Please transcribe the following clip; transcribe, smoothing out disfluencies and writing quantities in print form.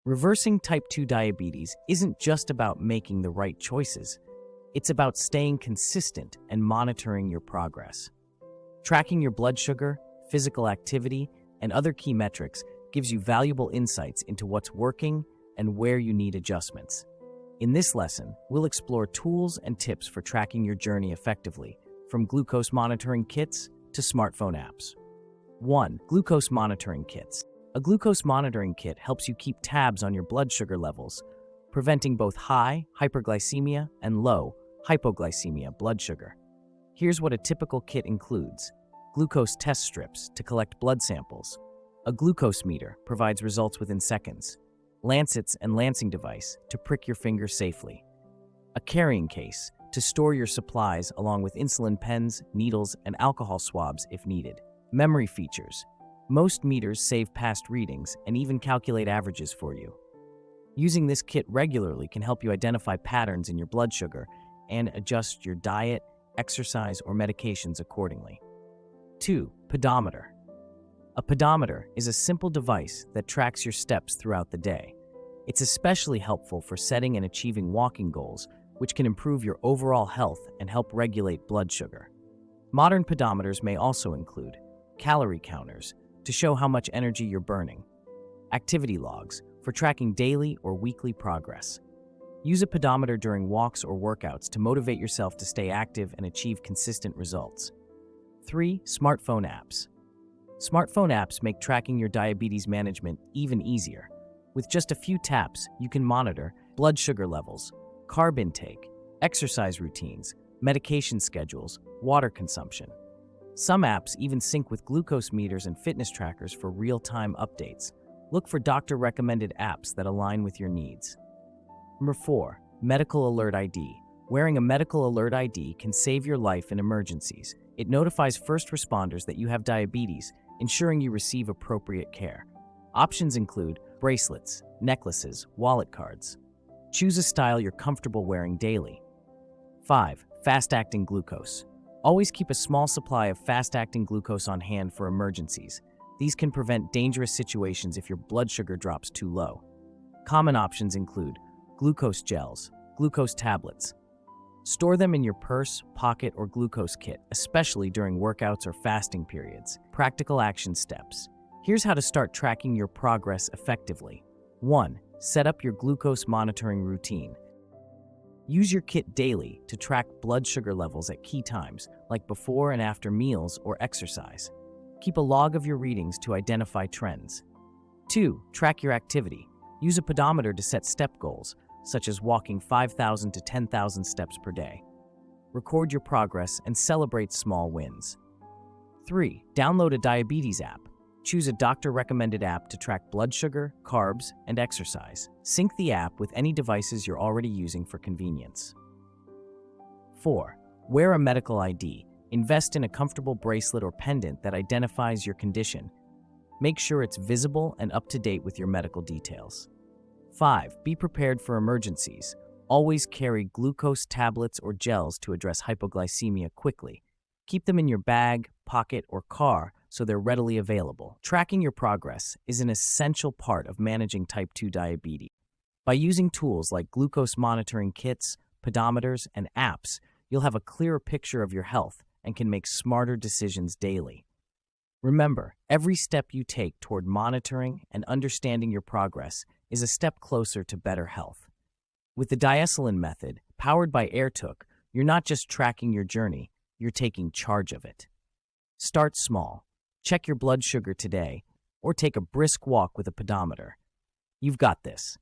Reversing type 2 diabetes isn't just about making the right choices. It's about staying consistent and monitoring your progress. Tracking your blood sugar, physical activity, and other key metrics gives you valuable insights into what's working and where you need adjustments. In this lesson, we'll explore tools and tips for tracking your journey effectively, from glucose monitoring kits to smartphone apps. 1. Glucose monitoring kits. A glucose monitoring kit helps you keep tabs on your blood sugar levels, preventing both high hyperglycemia and low hypoglycemia blood sugar. Here's what a typical kit includes. Glucose test strips to collect blood samples. A glucose meter provides results within seconds. Lancets and lancing device to prick your finger safely. A carrying case to store your supplies along with insulin pens, needles, and alcohol swabs if needed. Memory features. Most meters save past readings and even calculate averages for you. Using this kit regularly can help you identify patterns in your blood sugar and adjust your diet, exercise, or medications accordingly. 2. Pedometer. A pedometer is a simple device that tracks your steps throughout the day. It's especially helpful for setting and achieving walking goals, which can improve your overall health and help regulate blood sugar. Modern pedometers may also include calorie counters to show how much energy you're burning, activity logs for tracking daily or weekly progress. Use a pedometer during walks or workouts to motivate yourself to stay active and achieve consistent results. 3. Smartphone apps. Smartphone apps make tracking your diabetes management even easier. With just a few taps, you can monitor blood sugar levels, carb intake, exercise routines, medication schedules, water consumption. Some apps even sync with glucose meters and fitness trackers for real-time updates. Look for doctor-recommended apps that align with your needs. Number 4. Medical Alert ID. Wearing a Medical Alert ID can save your life in emergencies. It notifies first responders that you have diabetes, ensuring you receive appropriate care. Options include bracelets, necklaces, wallet cards. Choose a style you're comfortable wearing daily. 5. Fast-acting glucose. Always keep a small supply of fast-acting glucose on hand for emergencies. These can prevent dangerous situations if your blood sugar drops too low. Common options include glucose gels, glucose tablets. Store them in your purse, pocket, or glucose kit, especially during workouts or fasting periods. Practical action steps. Here's how to start tracking your progress effectively. 1. Set up your glucose monitoring routine. Use your kit daily to track blood sugar levels at key times, like before and after meals or exercise. Keep a log of your readings to identify trends. 2. Track your activity. Use a pedometer to set step goals, such as walking 5,000 to 10,000 steps per day. Record your progress and celebrate small wins. 3. Download a diabetes app. Choose a doctor-recommended app to track blood sugar, carbs, and exercise. Sync the app with any devices you're already using for convenience. 4. Wear a medical ID. Invest in a comfortable bracelet or pendant that identifies your condition. Make sure it's visible and up to date with your medical details. 5. Be prepared for emergencies. Always carry glucose tablets or gels to address hypoglycemia quickly. Keep them in your bag, pocket, or car so they're readily available. Tracking your progress is an essential part of managing type 2 diabetes. By using tools like glucose monitoring kits, pedometers, and apps, you'll have a clearer picture of your health and can make smarter decisions daily. Remember, every step you take toward monitoring and understanding your progress is a step closer to better health. With the Diasulin Method, powered by AirTook, you're not just tracking your journey, you're taking charge of it. Start small. Check your blood sugar today, or take a brisk walk with a pedometer. You've got this.